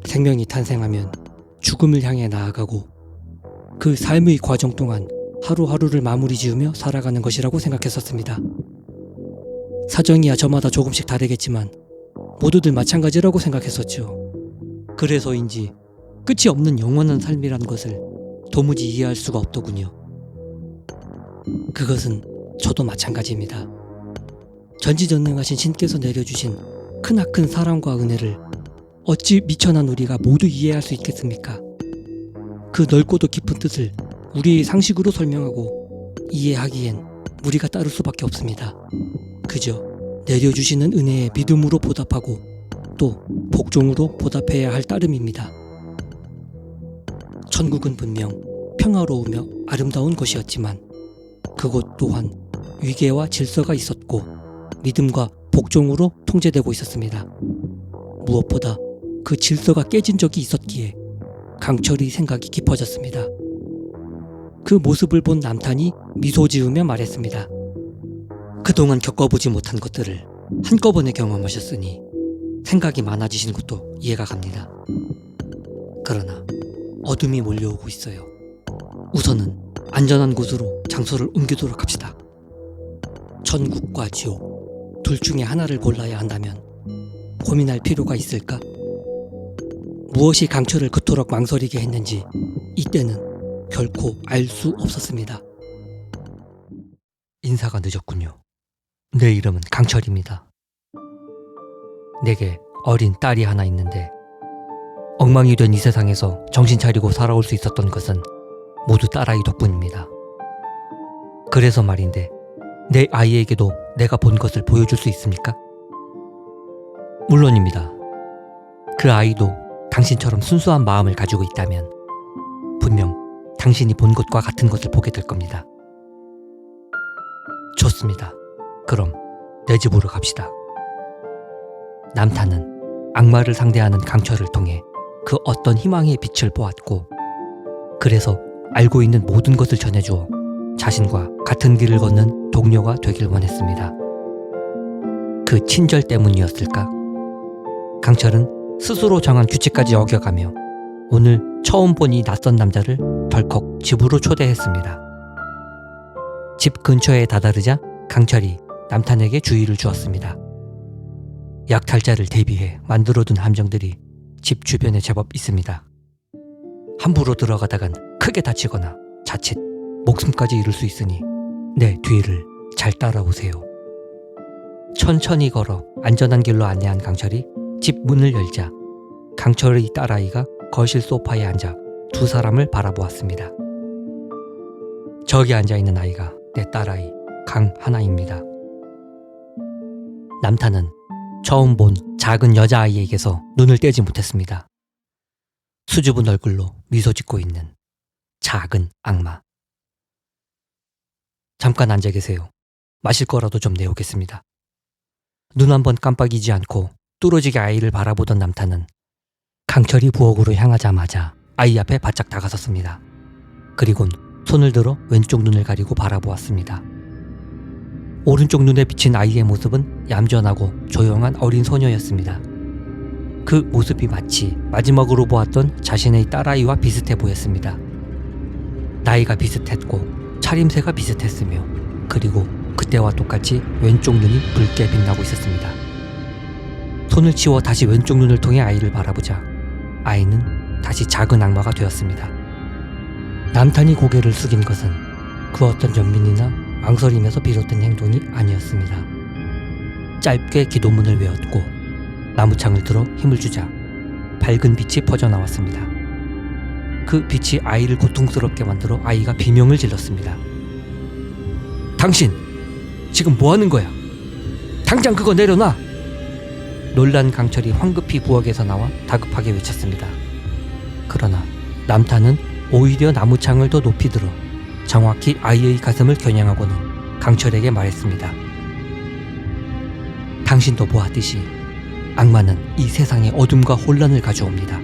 생명이 탄생하면 죽음을 향해 나아가고 그 삶의 과정 동안 하루하루를 마무리 지으며 살아가는 것이라고 생각했었습니다. 사정이야 저마다 조금씩 다르겠지만 모두들 마찬가지라고 생각했었죠. 그래서인지 끝이 없는 영원한 삶이란 것을 도무지 이해할 수가 없더군요. 그것은 저도 마찬가지입니다. 전지전능하신 신께서 내려주신 크나큰 사랑과 은혜를 어찌 미천한 우리가 모두 이해할 수 있겠습니까? 그 넓고도 깊은 뜻을 우리의 상식으로 설명하고 이해하기엔 무리가 따를 수밖에 없습니다. 그저 내려주시는 은혜에 믿음으로 보답하고 또 복종으로 보답해야 할 따름입니다. 천국은 분명 평화로우며 아름다운 곳이었지만 그곳 또한 위계와 질서가 있었고 믿음과 복종으로 통제되고 있었습니다. 무엇보다 그 질서가 깨진 적이 있었기에 강철의 생각이 깊어졌습니다. 그 모습을 본 남탄이 미소 지으며 말했습니다. 그동안 겪어보지 못한 것들을 한꺼번에 경험하셨으니 생각이 많아지신 것도 이해가 갑니다. 그러나 어둠이 몰려오고 있어요. 우선은 안전한 곳으로 장소를 옮기도록 합시다. 천국과 지옥 둘 중에 하나를 골라야 한다면 고민할 필요가 있을까? 무엇이 강철을 그토록 망설이게 했는지 이때는 결코 알 수 없었습니다. 인사가 늦었군요. 내 이름은 강철입니다. 내게 어린 딸이 하나 있는데 엉망이 된 이 세상에서 정신 차리고 살아올 수 있었던 것은 모두 딸아이 덕분입니다. 그래서 말인데 내 아이에게도 내가 본 것을 보여줄 수 있습니까? 물론입니다. 그 아이도 당신처럼 순수한 마음을 가지고 있다면 분명 당신이 본 것과 같은 것을 보게 될 겁니다. 좋습니다. 그럼 내 집으로 갑시다. 남탄은 악마를 상대하는 강철을 통해 그 어떤 희망의 빛을 보았고 그래서 알고 있는 모든 것을 전해주어 자신과 같은 길을 걷는 동료가 되길 원했습니다. 그 친절 때문이었을까? 강철은 스스로 정한 규칙까지 어겨가며 오늘 처음 본 이 낯선 남자를 덜컥 집으로 초대했습니다. 집 근처에 다다르자 강철이 남탄에게 주의를 주었습니다. 약탈자를 대비해 만들어둔 함정들이 집 주변에 제법 있습니다. 함부로 들어가다간 크게 다치거나 자칫 목숨까지 잃을 수 있으니 내 뒤를 잘 따라오세요. 천천히 걸어 안전한 길로 안내한 강철이 집 문을 열자 강철의 딸아이가 거실 소파에 앉아 두 사람을 바라보았습니다. 저기 앉아있는 아이가 내 딸아이 강하나입니다. 남탄은 처음 본 작은 여자아이에게서 눈을 떼지 못했습니다. 수줍은 얼굴로 미소 짓고 있는 작은 악마. 잠깐 앉아 계세요. 마실 거라도 좀 내오겠습니다. 눈 한 번 깜빡이지 않고 뚫어지게 아이를 바라보던 남탄은 강철이 부엌으로 향하자마자 아이 앞에 바짝 다가섰습니다. 그리곤 손을 들어 왼쪽 눈을 가리고 바라보았습니다. 오른쪽 눈에 비친 아이의 모습은 얌전하고 조용한 어린 소녀였습니다. 그 모습이 마치 마지막으로 보았던 자신의 딸아이와 비슷해 보였습니다. 나이가 비슷했고 차림새가 비슷했으며 그리고 그때와 똑같이 왼쪽 눈이 붉게 빛나고 있었습니다. 손을 치워 다시 왼쪽 눈을 통해 아이를 바라보자 아이는 다시 작은 악마가 되었습니다. 남탄이 고개를 숙인 것은 그 어떤 연민이나 망설임에서 비롯된 행동이 아니었습니다. 짧게 기도문을 외웠고 나무창을 들어 힘을 주자 밝은 빛이 퍼져나왔습니다. 그 빛이 아이를 고통스럽게 만들어 아이가 비명을 질렀습니다. 당신! 지금 뭐하는 거야? 당장 그거 내려놔! 놀란 강철이 황급히 부엌에서 나와 다급하게 외쳤습니다. 그러나 남탄은 오히려 나무창을 더 높이 들어 정확히 아이의 가슴을 겨냥하고는 강철에게 말했습니다. 당신도 보았듯이 악마는 이 세상에 어둠과 혼란을 가져옵니다.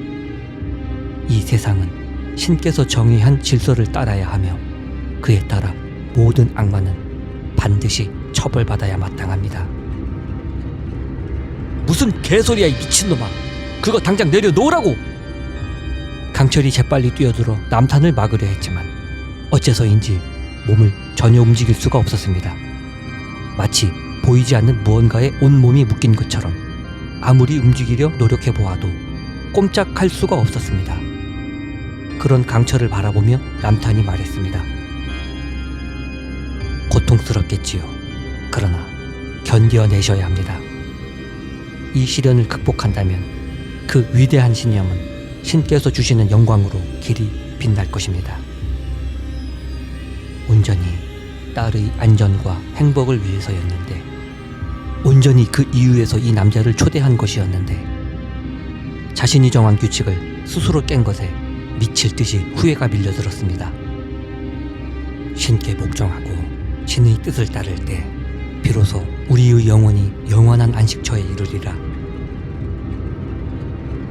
이 세상은 신께서 정의한 질서를 따라야 하며 그에 따라 모든 악마는 반드시 처벌받아야 마땅합니다. 무슨 개소리야 이 미친놈아! 그거 당장 내려놓으라고! 강철이 재빨리 뛰어들어 남탄을 막으려 했지만 어째서인지 몸을 전혀 움직일 수가 없었습니다. 마치 보이지 않는 무언가에 온몸이 묶인 것처럼 아무리 움직이려 노력해보아도 꼼짝할 수가 없었습니다. 그런 강철을 바라보며 남탄이 말했습니다. 고통스럽겠지요. 그러나 견뎌내셔야 합니다. 이 시련을 극복한다면 그 위대한 신념은 신께서 주시는 영광으로 길이 빛날 것입니다. 온전히 딸의 안전과 행복을 위해서였는데, 온전히 그 이유에서 이 남자를 초대한 것이었는데, 자신이 정한 규칙을 스스로 깬 것에 미칠 듯이 후회가 밀려들었습니다. 신께 복종하고 신의 뜻을 따를 때 비로소 우리의 영혼이 영원한 안식처에 이르리라.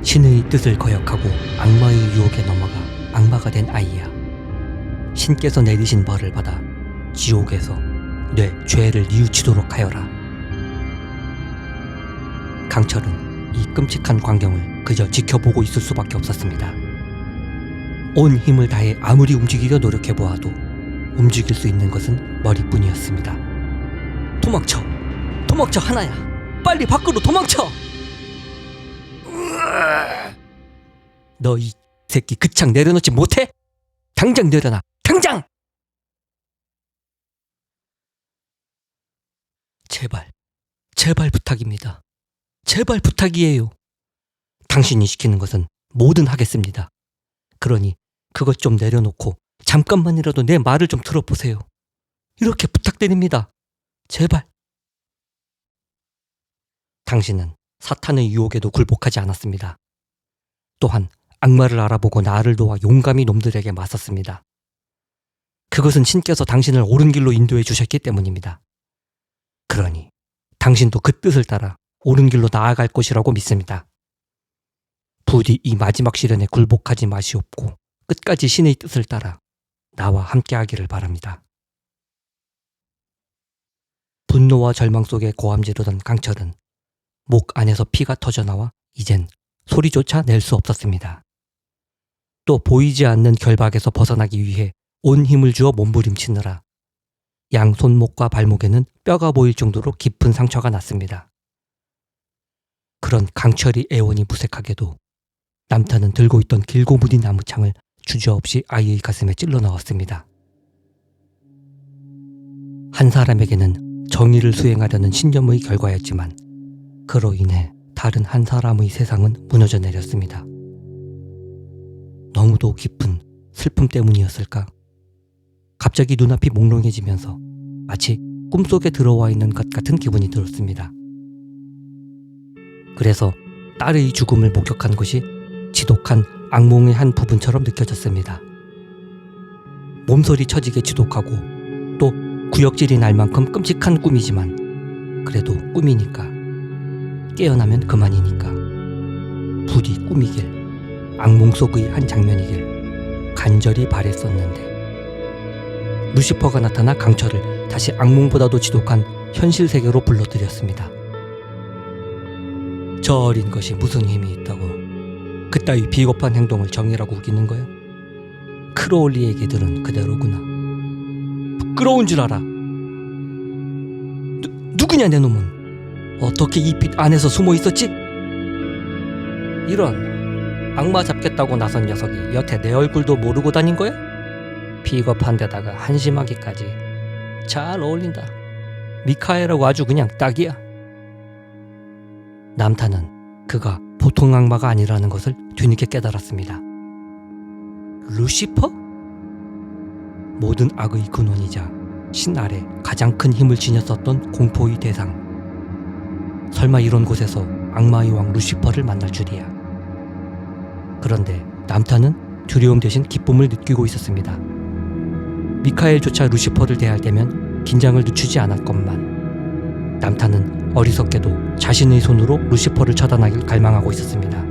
신의 뜻을 거역하고 악마의 유혹에 넘어가 악마가 된 아이야. 신께서 내리신 벌을 받아 지옥에서 내 죄를 뉘우치도록 하여라. 강철은 이 끔찍한 광경을 그저 지켜보고 있을 수밖에 없었습니다. 온 힘을 다해 아무리 움직이려 노력해보아도 움직일 수 있는 것은 머리뿐이었습니다. 도망쳐! 도망쳐 하나야! 빨리 밖으로 도망쳐! 너 이 새끼 그 창 내려놓지 못해? 당장 내려놔! 당장! 제발, 제발 부탁입니다. 제발 부탁이에요. 당신이 시키는 것은 뭐든 하겠습니다. 그러니 그것 좀 내려놓고 잠깐만이라도 내 말을 좀 들어보세요. 이렇게 부탁드립니다. 제발. 당신은 사탄의 유혹에도 굴복하지 않았습니다. 또한 악마를 알아보고 나를 도와 용감히 놈들에게 맞섰습니다. 그것은 신께서 당신을 옳은 길로 인도해 주셨기 때문입니다. 그러니 당신도 그 뜻을 따라 옳은 길로 나아갈 것이라고 믿습니다. 부디 이 마지막 시련에 굴복하지 마시옵고 끝까지 신의 뜻을 따라 나와 함께하기를 바랍니다. 분노와 절망 속에 고함 지르던 강철은 목 안에서 피가 터져나와 이젠 소리조차 낼 수 없었습니다. 또 보이지 않는 결박에서 벗어나기 위해 온 힘을 주어 몸부림치느라 양 손목과 발목에는 뼈가 보일 정도로 깊은 상처가 났습니다. 그런 강철의 애원이 무색하게도 남탄은 들고 있던 길고 무딘 나무창을 주저없이 아이의 가슴에 찔러 넣었습니다. 한 사람에게는 정의를 수행하려는 신념의 결과였지만 그로 인해 다른 한 사람의 세상은 무너져 내렸습니다. 너무도 깊은 슬픔 때문이었을까? 갑자기 눈앞이 몽롱해지면서 마치 꿈속에 들어와 있는 것 같은 기분이 들었습니다. 그래서 딸의 죽음을 목격한 것이 지독한 악몽의 한 부분처럼 느껴졌습니다. 몸소리 쳐지게 지독하고 또 구역질이 날 만큼 끔찍한 꿈이지만 그래도 꿈이니까 깨어나면 그만이니까 부디 꿈이길 악몽 속의 한 장면이길 간절히 바랬었는데 루시퍼가 나타나 강철을 다시 악몽보다도 지독한 현실 세계로 불러들였습니다. 저 어린 것이 무슨 힘이 있다고 그따위 비겁한 행동을 정의라고 우기는 거야? 크로울리의 개들은 그대로구나. 부끄러운 줄 알아. 누구냐 내 놈은? 어떻게 이 빛 안에서 숨어 있었지? 이런 악마 잡겠다고 나선 녀석이 여태 내 얼굴도 모르고 다닌 거야? 비겁한 데다가 한심하기까지. 잘 어울린다. 미카엘하고 아주 그냥 딱이야. 남탄은 그가 보통 악마가 아니라는 것을 뒤늦게 깨달았습니다. 루시퍼? 모든 악의 근원이자 신 아래 가장 큰 힘을 지녔었던 공포의 대상. 설마 이런 곳에서 악마의 왕 루시퍼를 만날 줄이야. 그런데 남탄은 두려움 대신 기쁨을 느끼고 있었습니다. 미카엘조차 루시퍼를 대할 때면 긴장을 늦추지 않았건만 남탄은 어리석게도 자신의 손으로 루시퍼를 처단하길 갈망하고 있었습니다.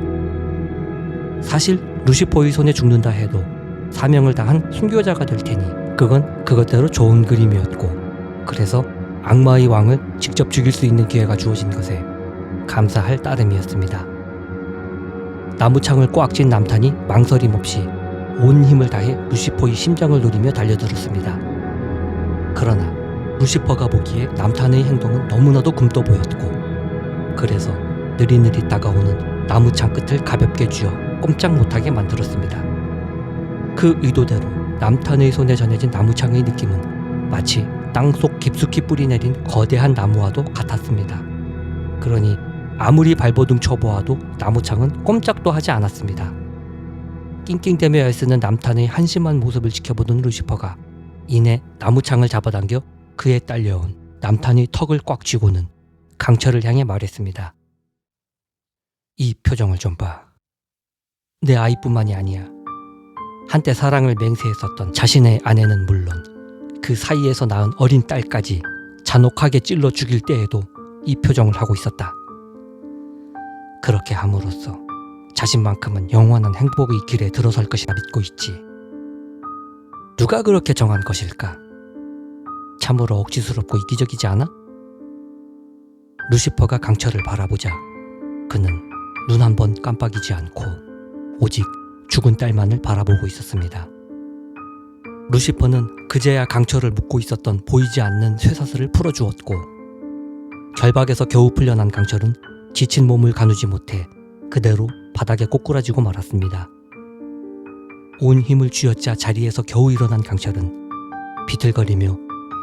사실 루시퍼의 손에 죽는다 해도 사명을 다한 순교자가 될 테니 그건 그것대로 좋은 그림이었고 그래서 악마의 왕을 직접 죽일 수 있는 기회가 주어진 것에 감사할 따름이었습니다. 나무창을 꽉 쥔 남탄이 망설임 없이 온 힘을 다해 루시퍼의 심장을 노리며 달려들었습니다. 그러나 루시퍼가 보기에 남탄의 행동은 너무나도 굼떠 보였고 그래서 느릿느릿 다가오는 나무창 끝을 가볍게 쥐어 꼼짝 못하게 만들었습니다. 그 의도대로 남탄의 손에 전해진 나무창의 느낌은 마치 땅속 깊숙이 뿌리 내린 거대한 나무와도 같았습니다. 그러니 아무리 발버둥 쳐보아도 나무창은 꼼짝도 하지 않았습니다. 낑낑대며 애쓰는 남탄의 한심한 모습을 지켜보던 루시퍼가 이내 나무창을 잡아당겨 그에 딸려온 남탄의 턱을 꽉 쥐고는 강철을 향해 말했습니다. 이 표정을 좀 봐. 내 아이뿐만이 아니야. 한때 사랑을 맹세했었던 자신의 아내는 물론 그 사이에서 낳은 어린 딸까지 잔혹하게 찔러 죽일 때에도 이 표정을 하고 있었다. 그렇게 함으로써 자신만큼은 영원한 행복의 길에 들어설 것이라 믿고 있지. 누가 그렇게 정한 것일까? 참으로 억지스럽고 이기적이지 않아? 루시퍼가 강철을 바라보자 그는 눈 한 번 깜빡이지 않고 오직 죽은 딸만을 바라보고 있었습니다. 루시퍼는 그제야 강철을 묶고 있었던 보이지 않는 쇠사슬을 풀어주었고 결박에서 겨우 풀려난 강철은 지친 몸을 가누지 못해 그대로 바닥에 꼬꾸라지고 말았습니다. 온 힘을 쥐어짜 자리에서 겨우 일어난 강철은 비틀거리며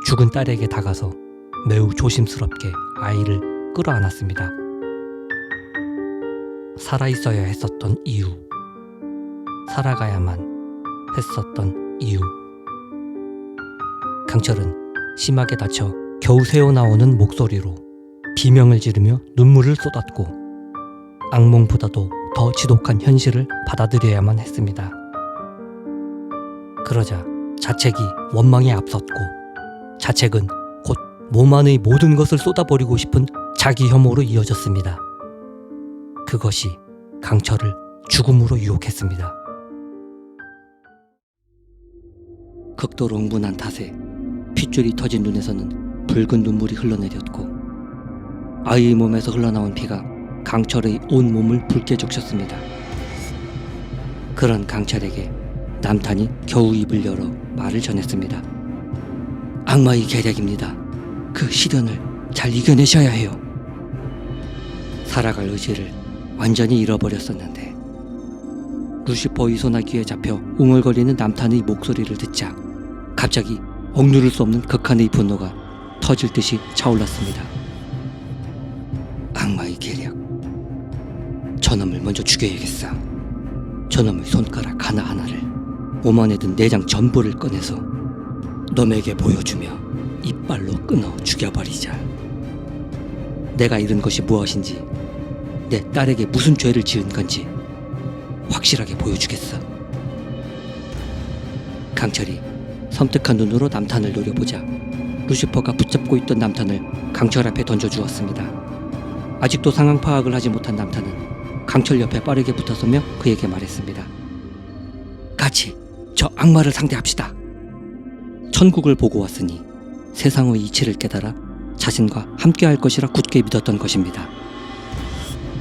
죽은 딸에게 다가서 매우 조심스럽게 아이를 끌어안았습니다. 살아있어야 했었던 이유, 살아가야만 했었던 이유. 강철은 심하게 다쳐 겨우 새어나오는 목소리로 비명을 지르며 눈물을 쏟았고 악몽보다도 더 지독한 현실을 받아들여야만 했습니다. 그러자 자책이 원망에 앞섰고 자책은 곧 몸 안의 모든 것을 쏟아버리고 싶은 자기 혐오로 이어졌습니다. 그것이 강철을 죽음으로 유혹했습니다. 극도로 흥분한 탓에 핏줄이 터진 눈에서는 붉은 눈물이 흘러내렸고 아이의 몸에서 흘러나온 피가 강철의 온 몸을 붉게 적셨습니다. 그런 강철에게 남탄이 겨우 입을 열어 말을 전했습니다. 악마의 계략입니다. 그 시련을 잘 이겨내셔야 해요. 살아갈 의지를 완전히 잃어버렸었는데 루시퍼의 소나기에 잡혀 웅얼거리는 남탄의 목소리를 듣자 갑자기 억누를 수 없는 극한의 분노가 터질 듯이 차올랐습니다. 악마의 계략. 저놈을 먼저 죽여야겠어. 저놈의 손가락 하나하나를 몸 안에 든 내장 전부를 꺼내서 놈에게 보여주며 이빨로 끊어 죽여버리자. 내가 잃은 것이 무엇인지 내 딸에게 무슨 죄를 지은 건지 확실하게 보여주겠어. 강철이 섬뜩한 눈으로 남탄을 노려보자 루시퍼가 붙잡고 있던 남탄을 강철 앞에 던져주었습니다. 아직도 상황 파악을 하지 못한 남탄은 강철 옆에 빠르게 붙어서며 그에게 말했습니다. 같이 저 악마를 상대합시다. 천국을 보고 왔으니 세상의 이치를 깨달아 자신과 함께할 것이라 굳게 믿었던 것입니다.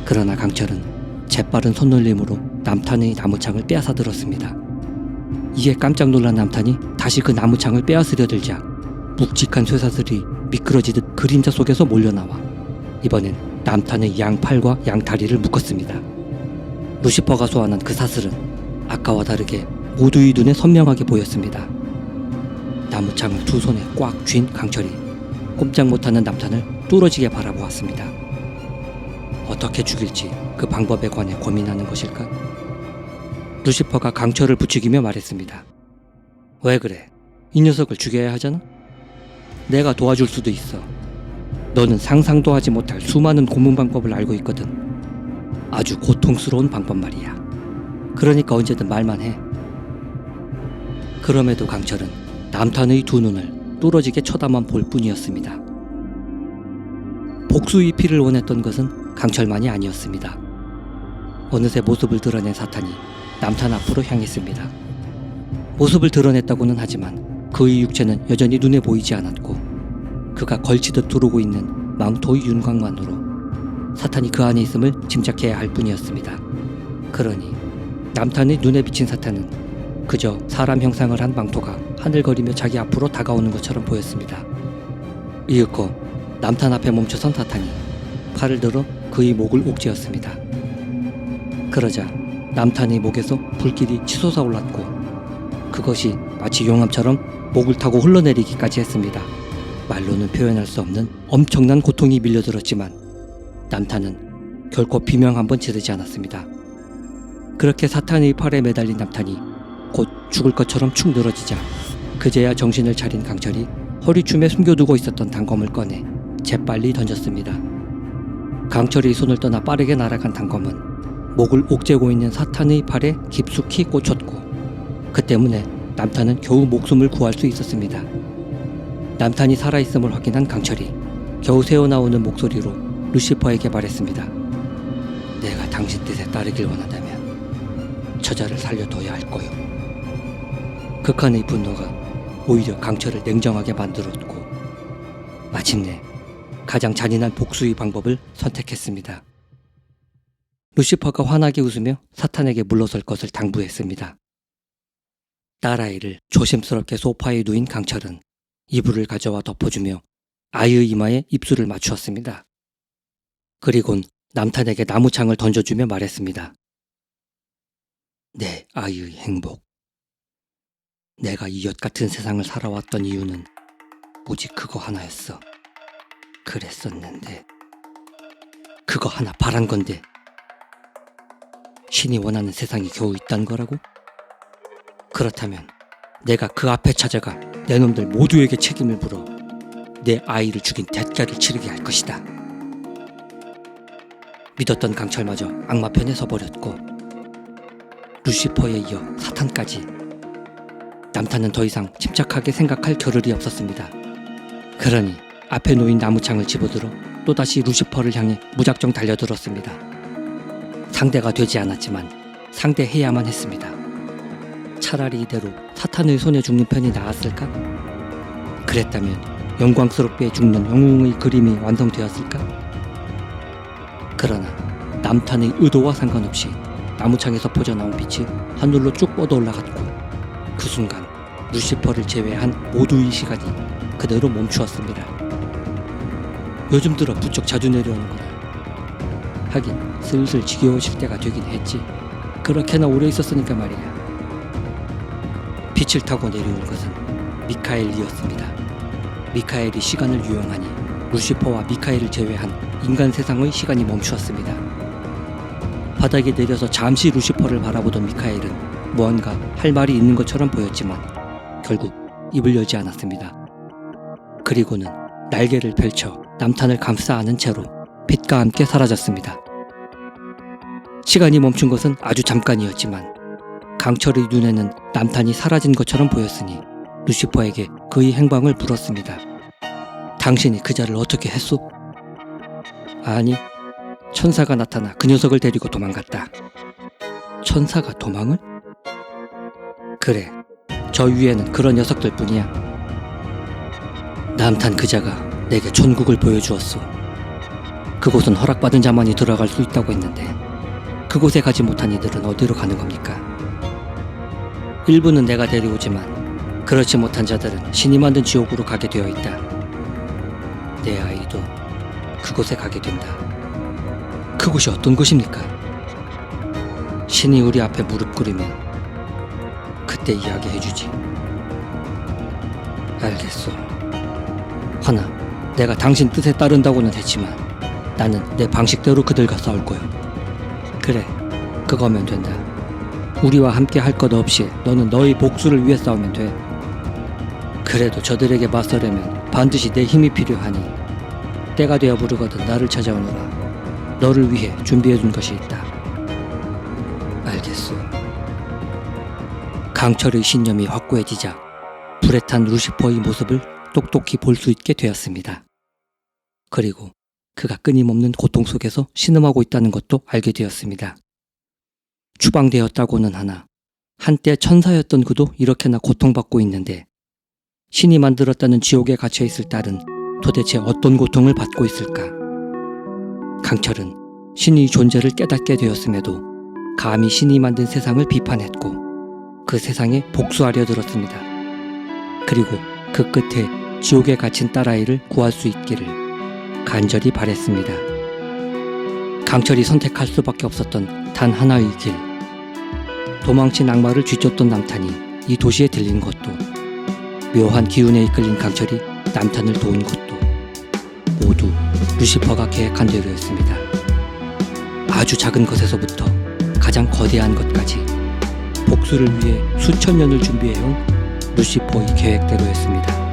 그러나 강철은 재빠른 손놀림으로 남탄의 나무창을 빼앗아들었습니다. 이에 깜짝 놀란 남탄이 다시 그 나무창을 빼앗으려 들자 묵직한 쇠사슬이 미끄러지듯 그림자 속에서 몰려나와 이번엔 남탄의 양팔과 양다리를 묶었습니다. 루시퍼가 소환한 그 사슬은 아까와 다르게 모두의 눈에 선명하게 보였습니다. 나무창을 두 손에 꽉 쥔 강철이 꼼짝 못하는 남탄을 뚫어지게 바라보았습니다. 어떻게 죽일지 그 방법에 관해 고민하는 것일까? 루시퍼가 강철을 부추기며 말했습니다. 왜 그래? 이 녀석을 죽여야 하잖아? 내가 도와줄 수도 있어. 너는 상상도 하지 못할 수많은 고문 방법을 알고 있거든. 아주 고통스러운 방법 말이야. 그러니까 언제든 말만 해. 그럼에도 강철은 남탄의 두 눈을 뚫어지게 쳐다만 볼 뿐이었습니다. 복수의 피를 원했던 것은 강철만이 아니었습니다. 어느새 모습을 드러낸 사탄이 남탄 앞으로 향했습니다. 모습을 드러냈다고는 하지만 그의 육체는 여전히 눈에 보이지 않았고 그가 걸치듯 두르고 있는 망토의 윤곽만으로 사탄이 그 안에 있음을 짐작해야 할 뿐이었습니다. 그러니 남탄의 눈에 비친 사탄은 그저 사람 형상을 한 망토가 하늘거리며 자기 앞으로 다가오는 것처럼 보였습니다. 이윽고 남탄 앞에 멈춰선 사탄이 팔을 들어 그의 목을 옥죄었습니다. 그러자 남탄의 목에서 불길이 치솟아 올랐고 그것이 마치 용암처럼 목을 타고 흘러내리기까지 했습니다. 말로는 표현할 수 없는 엄청난 고통이 밀려들었지만 남탄은 결코 비명 한 번 지르지 않았습니다. 그렇게 사탄의 팔에 매달린 남탄이 곧 죽을 것처럼 축 늘어지자 그제야 정신을 차린 강철이 허리춤에 숨겨두고 있었던 단검을 꺼내 재빨리 던졌습니다. 강철이 손을 떠나 빠르게 날아간 단검은 목을 옥죄고 있는 사탄의 팔에 깊숙이 꽂혔고 그 때문에 남탄은 겨우 목숨을 구할 수 있었습니다. 남탄이 살아있음을 확인한 강철이 겨우 새어나오는 목소리로 루시퍼에게 말했습니다. 내가 당신 뜻에 따르길 원한다면 저자를 살려둬야 할 거요. 극한의 분노가 오히려 강철을 냉정하게 만들었고 마침내 가장 잔인한 복수의 방법을 선택했습니다. 루시퍼가 환하게 웃으며 사탄에게 물러설 것을 당부했습니다. 딸아이를 조심스럽게 소파에 누인 강철은 이불을 가져와 덮어주며 아이의 이마에 입술을 맞추었습니다. 그리곤 남탄에게 나무창을 던져주며 말했습니다. 내 아이의 행복. 내가 이 엿같은 세상을 살아왔던 이유는 오직 그거 하나였어. 그랬었는데 그거 하나 바란 건데 신이 원하는 세상이 겨우 있단 거라고? 그렇다면 내가 그 앞에 찾아가 내 놈들 모두에게 책임을 물어 내 아이를 죽인 대가를 치르게 할 것이다. 믿었던 강철마저 악마편에 서버렸고 루시퍼에 이어 사탄까지 남탄은 더 이상 침착하게 생각할 겨를이 없었습니다. 그러니 앞에 놓인 나무창을 집어들어 또다시 루시퍼를 향해 무작정 달려들었습니다. 상대가 되지 않았지만 상대해야만 했습니다. 차라리 이대로 사탄의 손에 죽는 편이 나았을까? 그랬다면 영광스럽게 죽는 영웅의 그림이 완성되었을까? 그러나 남탄의 의도와 상관없이 나무창에서 퍼져나온 빛이 하늘로 쭉 뻗어 올라갔고 그 순간 루시퍼를 제외한 모두의 시간이 그대로 멈추었습니다. 요즘 들어 부쩍 자주 내려오는구나. 하긴 슬슬 지겨워질 때가 되긴 했지. 그렇게나 오래 있었으니까 말이야. 빛을 타고 내려올 것은 미카엘이었습니다. 미카엘이 시간을 유용하니 루시퍼와 미카엘을 제외한 인간 세상의 시간이 멈추었습니다. 바닥에 내려서 잠시 루시퍼를 바라보던 미카엘은 무언가 할 말이 있는 것처럼 보였지만 결국 입을 열지 않았습니다. 그리고는 날개를 펼쳐 남탄을 감싸 안은 채로 빛과 함께 사라졌습니다. 시간이 멈춘 것은 아주 잠깐이었지만 강철의 눈에는 남탄이 사라진 것처럼 보였으니 루시퍼에게 그의 행방을 물었습니다. 당신이 그자를 어떻게 했소? 아니, 천사가 나타나 그 녀석을 데리고 도망갔다. 천사가 도망을? 그래, 저 위에는 그런 녀석들 뿐이야. 남탄 그자가 내게 천국을 보여주었소. 그곳은 허락받은 자만이 들어갈 수 있다고 했는데 그곳에 가지 못한 이들은 어디로 가는 겁니까? 일부는 내가 데려오지만 그렇지 못한 자들은 신이 만든 지옥으로 가게 되어 있다. 내 아이도 그곳에 가게 된다. 그곳이 어떤 곳입니까? 신이 우리 앞에 무릎 꿇으면 그때 이야기해주지. 알겠소. 허나 내가 당신 뜻에 따른다고는 했지만 나는 내 방식대로 그들과 싸울 거요. 그래, 그거면 된다. 우리와 함께 할 것 없이 너는 너의 복수를 위해 싸우면 돼. 그래도 저들에게 맞서려면 반드시 내 힘이 필요하니 때가 되어 부르거든 나를 찾아오너라. 너를 위해 준비해둔 것이 있다. 알겠소. 강철의 신념이 확고해지자 불에 탄 루시퍼의 모습을 똑똑히 볼 수 있게 되었습니다. 그리고 그가 끊임없는 고통 속에서 신음하고 있다는 것도 알게 되었습니다. 추방되었다고는 하나 한때 천사였던 그도 이렇게나 고통받고 있는데 신이 만들었다는 지옥에 갇혀있을 딸은 도대체 어떤 고통을 받고 있을까? 강철은 신의 존재를 깨닫게 되었음에도 감히 신이 만든 세상을 비판했고 그 세상에 복수하려 들었습니다. 그리고 그 끝에 지옥에 갇힌 딸아이를 구할 수 있기를 간절히 바랬습니다. 강철이 선택할 수밖에 없었던 단 하나의 길. 도망친 악마를 쥐쫓던 남탄이 이 도시에 들린 것도, 묘한 기운에 이끌린 강철이 남탄을 도운 것도 모두 루시퍼가 계획한 대로였습니다. 아주 작은 것에서부터 가장 거대한 것까지 복수를 위해 수천 년을 준비해온 루시퍼의 계획대로였습니다.